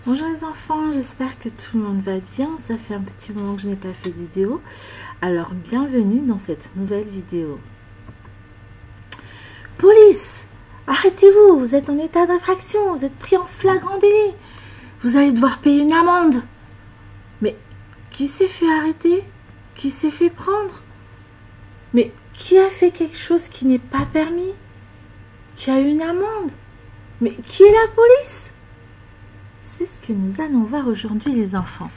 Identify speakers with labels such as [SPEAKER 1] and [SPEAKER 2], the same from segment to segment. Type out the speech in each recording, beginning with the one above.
[SPEAKER 1] Bonjour les enfants, j'espère que tout le monde va bien. Ça fait un petit moment que je n'ai pas fait de vidéo. Alors bienvenue dans cette nouvelle vidéo. Police, arrêtez-vous, vous êtes en état d'infraction, vous êtes pris en flagrant délit. Vous allez devoir payer une amende. Mais qui s'est fait arrêter? Qui s'est fait prendre? Mais qui a fait quelque chose qui n'est pas permis? Qui a eu une amende? Mais qui est la police? C'est ce que nous allons voir aujourd'hui les enfants.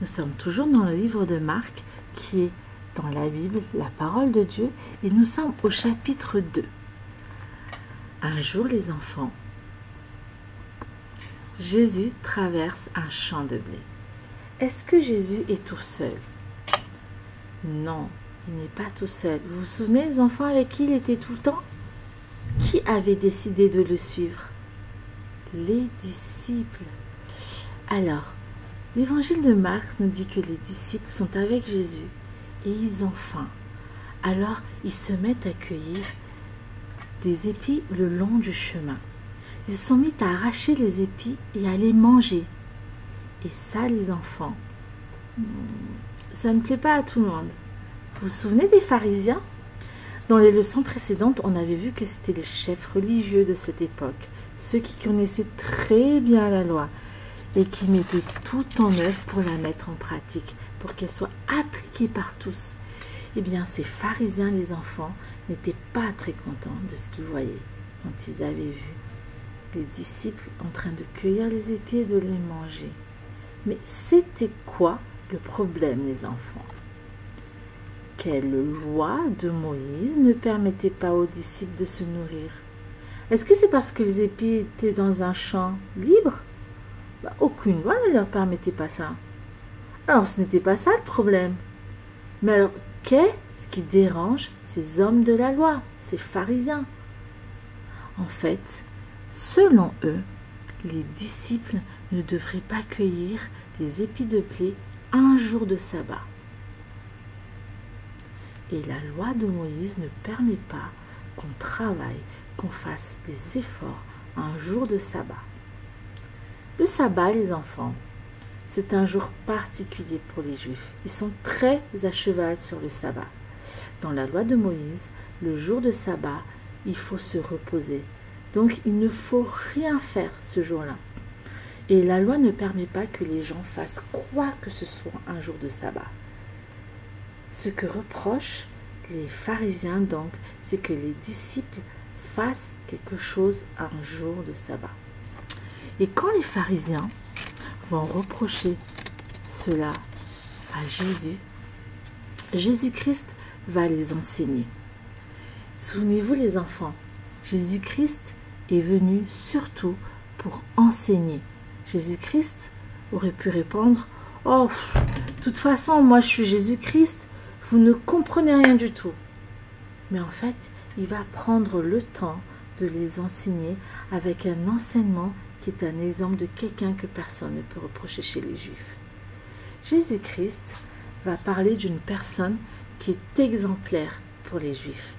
[SPEAKER 1] Nous sommes toujours dans le livre de Marc qui est dans la Bible, la parole de Dieu, et nous sommes au chapitre 2. Un jour les enfants, Jésus traverse un champ de blé. Est-ce que Jésus est tout seul? Non, il n'est pas tout seul. Vous vous souvenez les enfants avec qui il était tout le temps? Qui avait décidé de le suivre? Les disciples. Alors, l'évangile de Marc nous dit que les disciples sont avec Jésus et ils ont faim. Alors, ils se mettent à cueillir des épis le long du chemin. Ils se sont mis à arracher les épis et à les manger. Et ça, les enfants, ça ne plaît pas à tout le monde. Vous vous souvenez des pharisiens? Dans les leçons précédentes, on avait vu que c'était les chefs religieux de cette époque, ceux qui connaissaient très bien la loi et qui mettaient tout en œuvre pour la mettre en pratique, pour qu'elle soit appliquée par tous. Eh bien, ces pharisiens, les enfants, n'étaient pas très contents de ce qu'ils voyaient quand ils avaient vu les disciples en train de cueillir les épis et de les manger. Mais c'était quoi le problème, les enfants? Quelle loi de Moïse ne permettait pas aux disciples de se nourrir? Est-ce que c'est parce que les épis étaient dans un champ libre? Aucune loi ne leur permettait pas ça. Alors ce n'était pas ça le problème. Mais alors qu'est-ce qui dérange ces hommes de la loi, ces pharisiens? En fait, selon eux, les disciples ne devraient pas cueillir les épis de blé un jour de sabbat. Et la loi de Moïse ne permet pas qu'on travaille, qu'on fasse des efforts un jour de sabbat. Le sabbat, les enfants, c'est un jour particulier pour les Juifs. Ils sont très à cheval sur le sabbat. Dans la loi de Moïse, le jour de sabbat, il faut se reposer. Donc, il ne faut rien faire ce jour-là. Et la loi ne permet pas que les gens fassent quoi que ce soit un jour de sabbat. Ce que reprochent les pharisiens, donc, c'est que les disciples fassent quelque chose un jour de sabbat. Et quand les pharisiens vont reprocher cela à Jésus, Jésus-Christ va les enseigner. Souvenez-vous les enfants, Jésus-Christ est venu surtout pour enseigner. Jésus-Christ aurait pu répondre « Oh, de toute façon, moi je suis Jésus-Christ, vous ne comprenez rien du tout. » Mais en fait, il va prendre le temps de les enseigner avec un enseignement qui est un exemple de quelqu'un que personne ne peut reprocher chez les Juifs. Jésus-Christ va parler d'une personne qui est exemplaire pour les Juifs.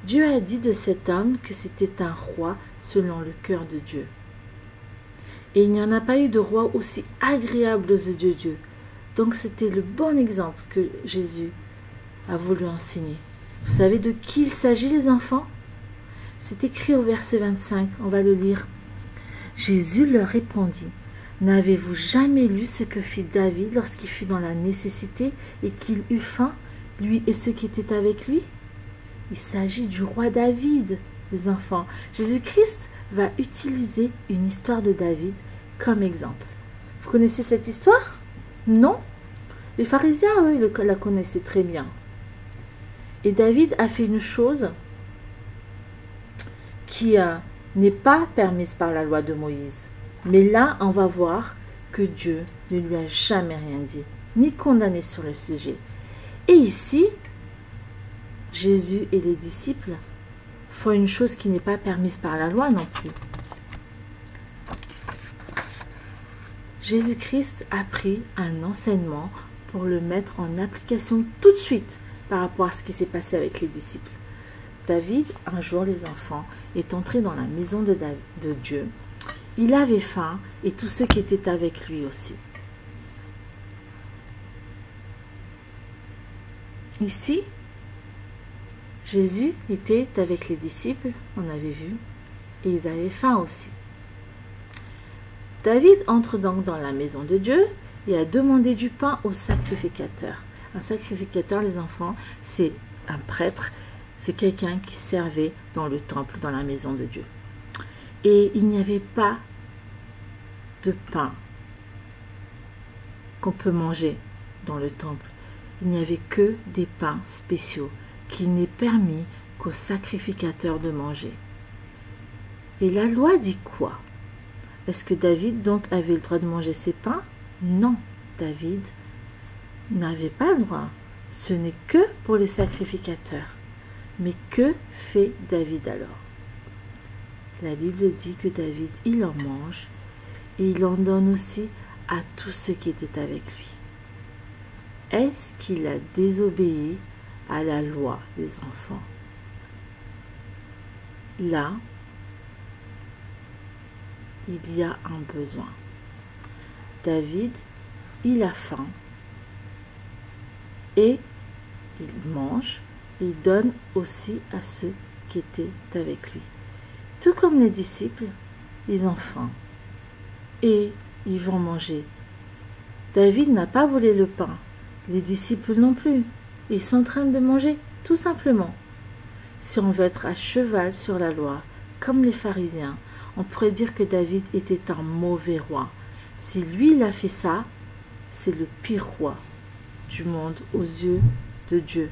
[SPEAKER 1] Dieu a dit de cet homme que c'était un roi selon le cœur de Dieu. Et il n'y en a pas eu de roi aussi agréable aux yeux de Dieu. Donc c'était le bon exemple que Jésus a voulu enseigner. Vous savez de qui il s'agit, les enfants? C'est écrit au verset 25, on va le lire. Jésus leur répondit, « N'avez-vous jamais lu ce que fit David lorsqu'il fut dans la nécessité et qu'il eut faim, lui et ceux qui étaient avec lui ?» Il s'agit du roi David, les enfants. Jésus-Christ va utiliser une histoire de David comme exemple. Vous connaissez cette histoire? Non? Les pharisiens, eux, la connaissaient très bien. Et David a fait une chose qui n'est pas permise par la loi de Moïse. Mais là, on va voir que Dieu ne lui a jamais rien dit, ni condamné sur le sujet. Et ici, Jésus et les disciples font une chose qui n'est pas permise par la loi non plus. Jésus-Christ a pris un enseignement pour le mettre en application tout de suite par rapport à ce qui s'est passé avec les disciples. David, un jour les enfants, est entré dans la maison de Dieu il avait faim et tous ceux qui étaient avec lui aussi. Ici, Jésus était avec les disciples, on avait vu, et ils avaient faim aussi. David entre donc dans la maison de Dieu et a demandé du pain au sacrificateur. Un sacrificateur, les enfants, c'est un prêtre, c'est quelqu'un qui servait dans le temple, dans la maison de Dieu. Et il n'y avait pas de pain qu'on peut manger dans le temple. Il n'y avait que des pains spéciaux qu'il n'est permis qu'aux sacrificateurs de manger. Et la loi dit quoi? Est-ce que David donc avait le droit de manger ces pains? Non, David n'avait pas le droit. Ce n'est que pour les sacrificateurs. Mais que fait David alors? La Bible dit que David, il en mange et il en donne aussi à tous ceux qui étaient avec lui. Est-ce qu'il a désobéi à la loi des enfants? Là, il y a un besoin. David, il a faim et il mange et il donne aussi à ceux qui étaient avec lui. Tout comme les disciples, ils ont faim et ils vont manger. David n'a pas volé le pain, les disciples non plus. Ils sont en train de manger, tout simplement. Si on veut être à cheval sur la loi, comme les pharisiens, on pourrait dire que David était un mauvais roi. Si lui, il a fait ça, c'est le pire roi du monde aux yeux de Dieu.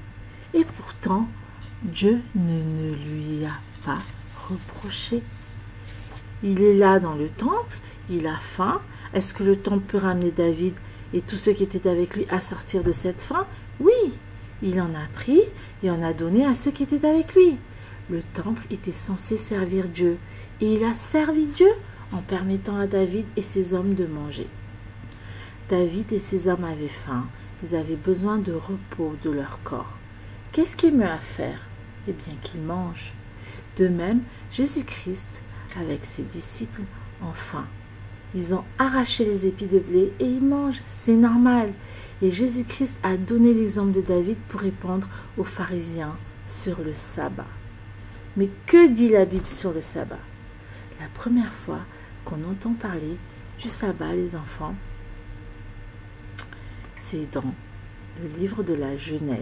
[SPEAKER 1] Et pourtant, Dieu ne lui a pas reproché. Il est là dans le temple, il a faim. Est-ce que le temple peut ramener David et tous ceux qui étaient avec lui à sortir de cette faim? Oui, il en a pris et en a donné à ceux qui étaient avec lui. Le temple était censé servir Dieu et il a servi Dieu en permettant à David et ses hommes de manger. David et ses hommes avaient faim, ils avaient besoin de repos de leur corps. Qu'est-ce qu'il est mieux à faire? Eh bien qu'ils mangent. De même, Jésus-Christ, avec ses disciples, ont faim. Ils ont arraché les épis de blé et ils mangent, c'est normal. Et Jésus-Christ a donné l'exemple de David pour répondre aux pharisiens sur le sabbat. Mais que dit la Bible sur le sabbat? La première fois qu'on entend parler du sabbat, les enfants, c'est dans le livre de la Genèse,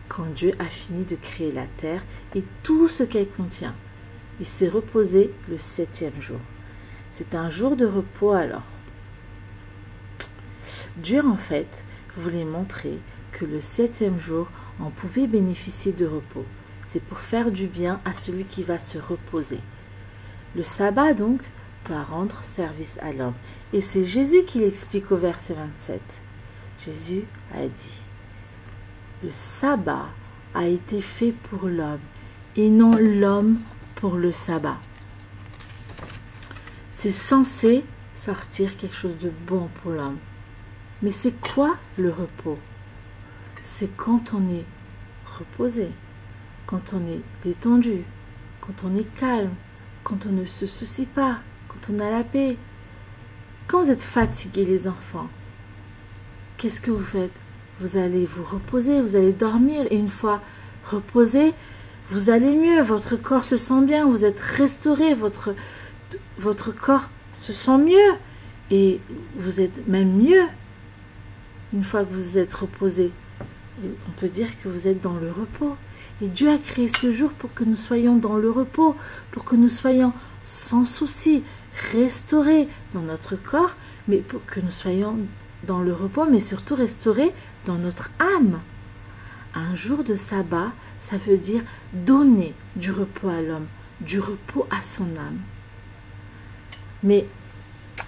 [SPEAKER 1] quand Dieu a fini de créer la terre et tout ce qu'elle contient. Il s'est reposé le 7e jour. C'est un jour de repos alors. Dieu, en fait, voulait montrer que le 7e jour, on pouvait bénéficier de repos. C'est pour faire du bien à celui qui va se reposer. Le sabbat, donc, doit rendre service à l'homme. Et c'est Jésus qui l'explique au verset 27. Jésus a dit, le sabbat a été fait pour l'homme et non l'homme pour le sabbat. C'est censé sortir quelque chose de bon pour l'homme. Mais c'est quoi le repos? C'est quand on est reposé, quand on est détendu, quand on est calme, quand on ne se soucie pas, quand on a la paix. Quand vous êtes fatigués, les enfants, qu'est-ce que vous faites? Vous allez vous reposer, vous allez dormir et une fois reposé, vous allez mieux, votre corps se sent bien, vous êtes restauré, votre corps se sent mieux et vous êtes même mieux une fois que vous êtes reposé. On peut dire que vous êtes dans le repos. Et Dieu a créé ce jour pour que nous soyons dans le repos, pour que nous soyons sans souci, restaurés dans notre corps, mais pour que nous soyons dans le repos, mais surtout restaurés dans notre âme. Un jour de sabbat, ça veut dire donner du repos à l'homme, du repos à son âme. Mais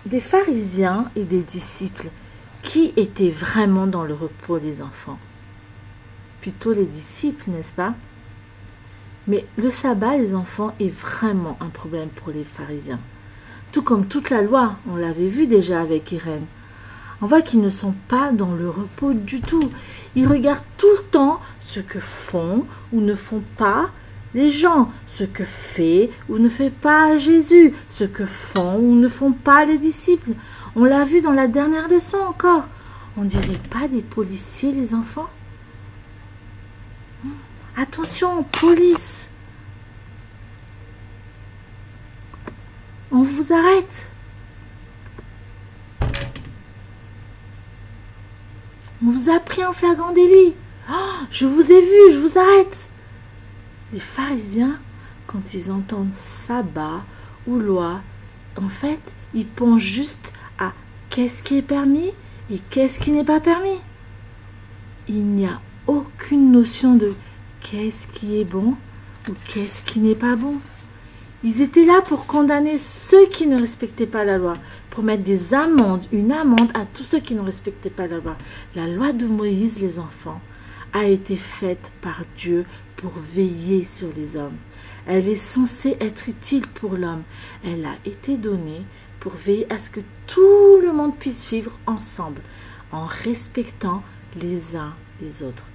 [SPEAKER 1] des pharisiens et des disciples, qui étaient vraiment dans le repos des enfants? Plutôt les disciples, n'est-ce pas? Mais le sabbat, les enfants, est vraiment un problème pour les pharisiens. Tout comme toute la loi, on l'avait vu déjà avec Irène. On voit qu'ils ne sont pas dans le repos du tout. Ils regardent tout le temps ce que font ou ne font pas les gens, ce que fait ou ne fait pas Jésus, ce que font ou ne font pas les disciples. On l'a vu dans la dernière leçon encore. On dirait pas des policiers, les enfants? Attention, police! On vous arrête! On vous a pris en flagrant délit! Oh, je vous ai vu, je vous arrête! Les pharisiens, quand ils entendent sabbat ou loi, en fait, ils pensent juste à qu'est-ce qui est permis et qu'est-ce qui n'est pas permis. Il n'y a aucune notion de qu'est-ce qui est bon ou qu'est-ce qui n'est pas bon. Ils étaient là pour condamner ceux qui ne respectaient pas la loi, pour mettre des amendes, une amende à tous ceux qui ne respectaient pas la loi. La loi de Moïse, les enfants, a été faite par Dieu pour veiller sur les hommes. Elle est censée être utile pour l'homme. Elle a été donnée pour veiller à ce que tout le monde puisse vivre ensemble, en respectant les uns les autres.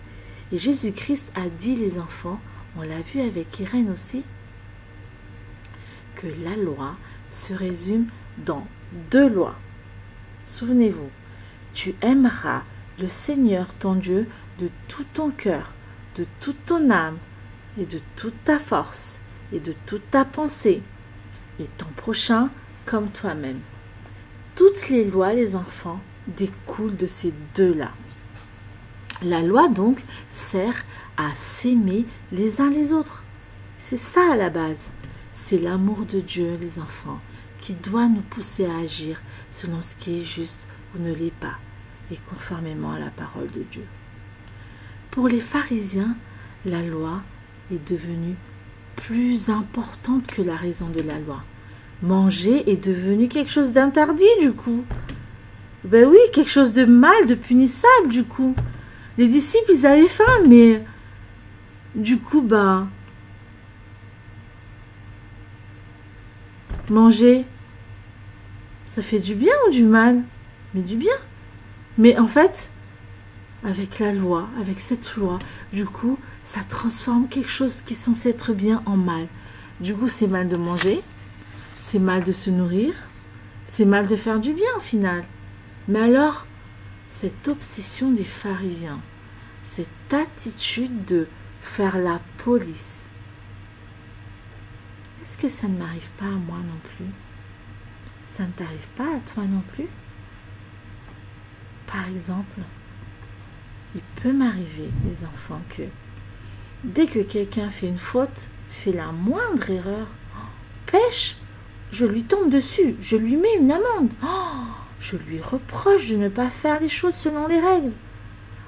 [SPEAKER 1] Et Jésus-Christ a dit, les enfants, on l'a vu avec Irène aussi, que la loi se résume dans 2 lois. Souvenez-vous, tu aimeras le Seigneur ton Dieu de tout ton cœur, de toute ton âme et de toute ta force et de toute ta pensée et ton prochain comme toi-même. Toutes les lois, les enfants, découlent de ces 2-là. La loi donc sert à s'aimer les uns les autres. C'est ça à la base. C'est l'amour de Dieu, les enfants, qui doit nous pousser à agir selon ce qui est juste ou ne l'est pas, et conformément à la parole de Dieu. Pour les pharisiens, la loi est devenue plus importante que la raison de la loi. Manger est devenu quelque chose d'interdit, du coup. Ben oui, quelque chose de mal, de punissable, du coup. Les disciples, ils avaient faim, mais du coup, manger, ça fait du bien ou du mal? Mais du bien. Mais en fait, avec la loi, avec cette loi, du coup, ça transforme quelque chose qui est censé être bien en mal. Du coup, c'est mal de manger, c'est mal de se nourrir, c'est mal de faire du bien au final. Mais alors, cette obsession des pharisiens, cette attitude de faire la police, est-ce que ça ne m'arrive pas à moi non plus? Ça ne t'arrive pas à toi non plus? Par exemple, il peut m'arriver, les enfants, que dès que quelqu'un fait une faute, fait la moindre erreur, pêche, je lui tombe dessus, je lui mets une amende. Je lui reproche de ne pas faire les choses selon les règles.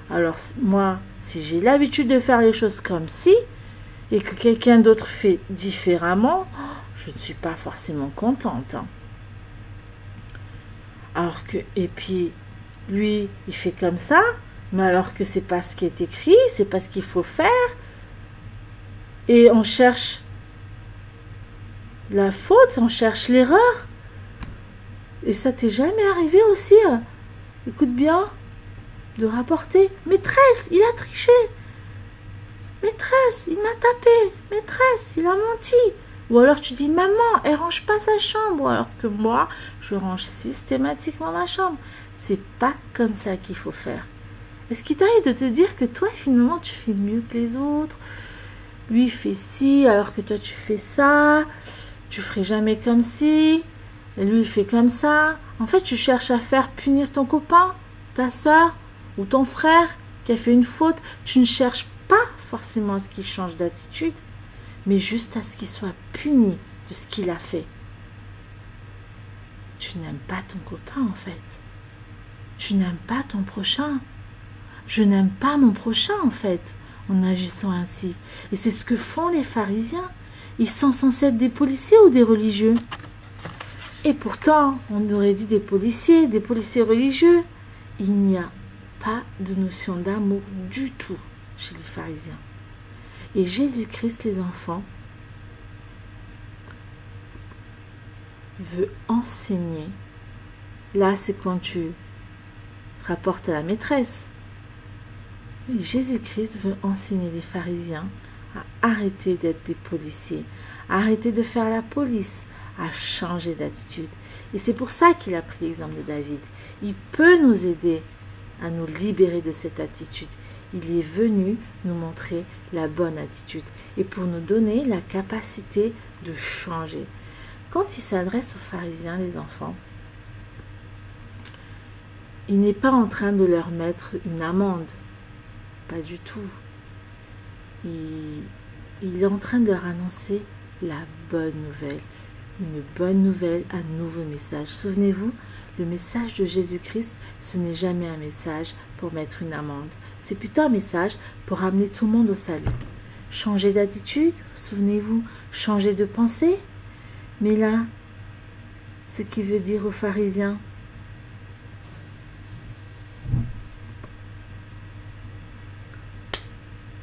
[SPEAKER 1] Alors moi, si j'ai l'habitude de faire les choses comme ci, et que quelqu'un d'autre fait différemment, je ne suis pas forcément contente. Alors que, et puis, lui, il fait comme ça, mais alors que c'est pas ce qui est écrit, c'est pas ce qu'il faut faire. Et on cherche la faute, on cherche l'erreur. Et ça t'est jamais arrivé aussi, écoute bien, de rapporter, maîtresse, il a triché. Maîtresse, il m'a tapé. Maîtresse, il a menti. Ou alors tu dis, maman, elle range pas sa chambre. Alors que moi, je range systématiquement ma chambre. C'est pas comme ça qu'il faut faire. Est-ce qu'il t'arrive de te dire que toi, finalement, tu fais mieux que les autres? Lui, il fait ci, alors que toi, tu fais ça. Tu ferais jamais comme ci. Et lui, il fait comme ça. En fait, tu cherches à faire punir ton copain, ta soeur ou ton frère qui a fait une faute. Tu ne cherches pas forcément à ce qu'il change d'attitude, mais juste à ce qu'il soit puni de ce qu'il a fait. Tu n'aimes pas ton copain, en fait. Tu n'aimes pas ton prochain. Je n'aime pas mon prochain, en fait, en agissant ainsi. Et c'est ce que font les pharisiens. Ils sont censés être des policiers ou des religieux. Et pourtant, on aurait dit des policiers religieux. Il n'y a pas de notion d'amour du tout chez les pharisiens. Et Jésus-Christ, les enfants, veut enseigner. Là, c'est quand tu rapportes à la maîtresse. Jésus-Christ veut enseigner les pharisiens à arrêter d'être des policiers, à arrêter de faire la police, à changer d'attitude. Et c'est pour ça qu'il a pris l'exemple de David. Il peut nous aider à nous libérer de cette attitude. Il est venu nous montrer la bonne attitude et pour nous donner la capacité de changer. Quand il s'adresse aux pharisiens, les enfants, il n'est pas en train de leur mettre une amende. Pas du tout. Il est en train de leur annoncer la bonne nouvelle. Une bonne nouvelle, un nouveau message. Souvenez-vous, le message de Jésus-Christ, ce n'est jamais un message pour mettre une amende. C'est plutôt un message pour amener tout le monde au salut. Changer d'attitude, souvenez-vous, changer de pensée. Mais là, ce qui veut dire aux pharisiens,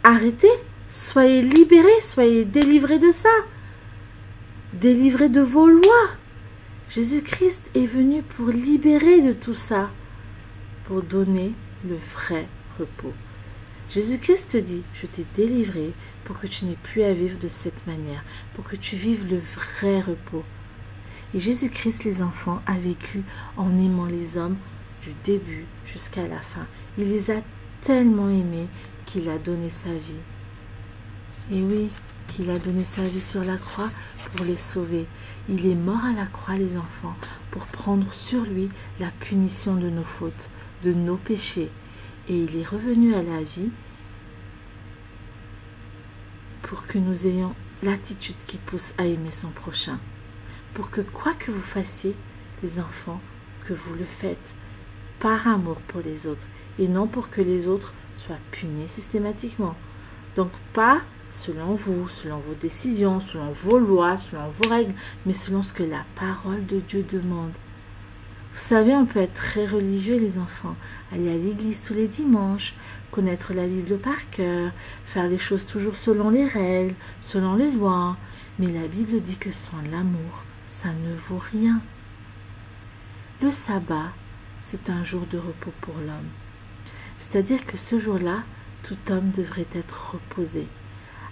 [SPEAKER 1] arrêtez, soyez libérés, soyez délivrés de ça. Délivrés de vos lois. Jésus-Christ est venu pour libérer de tout ça, pour donner le vrai repos. Jésus-Christ te dit, je t'ai délivré pour que tu n'aies plus à vivre de cette manière, pour que tu vives le vrai repos. Et Jésus-Christ, les enfants, a vécu en aimant les hommes du début jusqu'à la fin. Il les a tellement aimés qu'il a donné sa vie. Et oui, qu'il a donné sa vie sur la croix pour les sauver. Il est mort à la croix, les enfants, pour prendre sur lui la punition de nos fautes, de nos péchés. Et il est revenu à la vie pour que nous ayons l'attitude qui pousse à aimer son prochain. Pour que quoi que vous fassiez, les enfants, que vous le faites par amour pour les autres et non pour que les autres soient punis systématiquement. Donc pas selon vous, selon vos décisions, selon vos lois, selon vos règles, mais selon ce que la parole de Dieu demande. Vous savez, on peut être très religieux, les enfants, aller à l'église tous les dimanches, connaître la Bible par cœur, faire les choses toujours selon les règles, selon les lois, mais la Bible dit que sans l'amour, ça ne vaut rien. Le sabbat, c'est un jour de repos pour l'homme. C'est-à-dire que ce jour-là, tout homme devrait être reposé,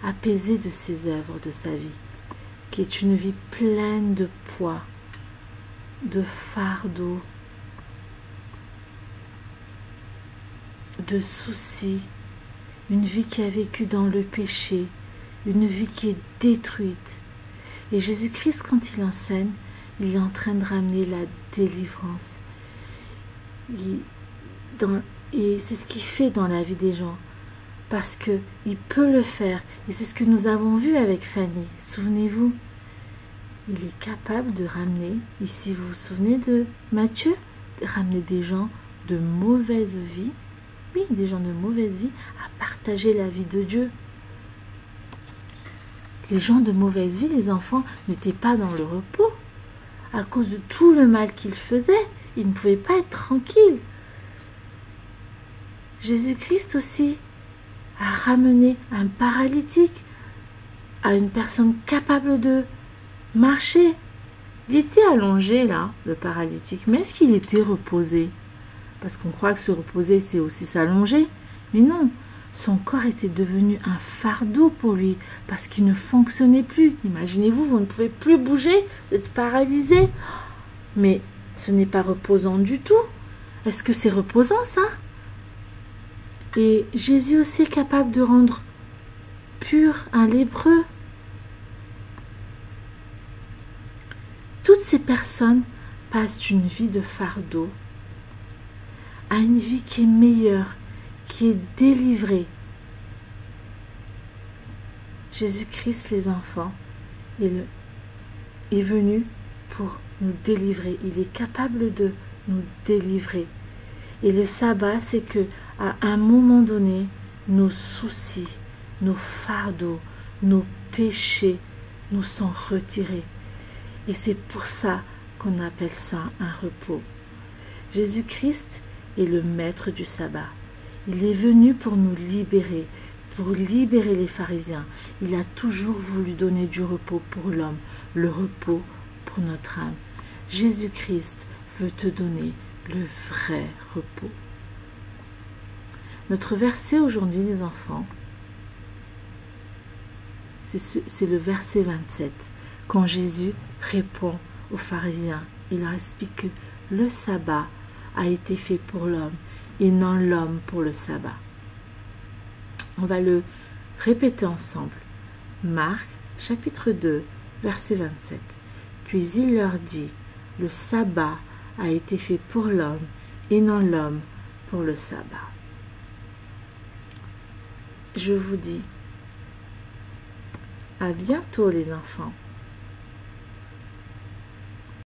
[SPEAKER 1] apaisé de ses œuvres de sa vie, qui est une vie pleine de poids, de fardeaux, de soucis, une vie qui a vécu dans le péché, une vie qui est détruite. Et Jésus-Christ, quand il enseigne, il est en train de ramener la délivrance. Et c'est ce qu'il fait dans la vie des gens. Parce qu'il peut le faire. Et c'est ce que nous avons vu avec Fanny. Souvenez-vous, il est capable de ramener, ici vous vous souvenez de Matthieu, de ramener des gens de mauvaise vie, oui, des gens de mauvaise vie, à partager la vie de Dieu. Les gens de mauvaise vie, les enfants, n'étaient pas dans le repos. À cause de tout le mal qu'ils faisaient, ils ne pouvaient pas être tranquilles. Jésus-Christ aussi a ramené un paralytique à une personne capable de marcher. Il était allongé là, le paralytique, mais est-ce qu'il était reposé? Parce qu'on croit que se reposer, c'est aussi s'allonger. Mais non, son corps était devenu un fardeau pour lui, parce qu'il ne fonctionnait plus. Imaginez-vous, vous ne pouvez plus bouger, vous êtes paralysé. Mais ce n'est pas reposant du tout. Est-ce que c'est reposant ça? Et Jésus aussi est capable de rendre pur un lépreux. Toutes ces personnes passent d'une vie de fardeau à une vie qui est meilleure, qui est délivrée. Jésus-Christ, les enfants, est venu pour nous délivrer. Il est capable de nous délivrer. Et le sabbat, c'est que à un moment donné, nos soucis, nos fardeaux, nos péchés nous sont retirés. Et c'est pour ça qu'on appelle ça un repos. Jésus-Christ est le maître du sabbat. Il est venu pour nous libérer, pour libérer les pharisiens. Il a toujours voulu donner du repos pour l'homme, le repos pour notre âme. Jésus-Christ veut te donner le vrai repos. Notre verset aujourd'hui, les enfants, c'est le verset 27. Quand Jésus répond aux pharisiens, il leur explique que le sabbat a été fait pour l'homme et non l'homme pour le sabbat. On va le répéter ensemble. Marc, chapitre 2, verset 27. Puis il leur dit, le sabbat a été fait pour l'homme et non l'homme pour le sabbat. Je vous dis à bientôt les enfants.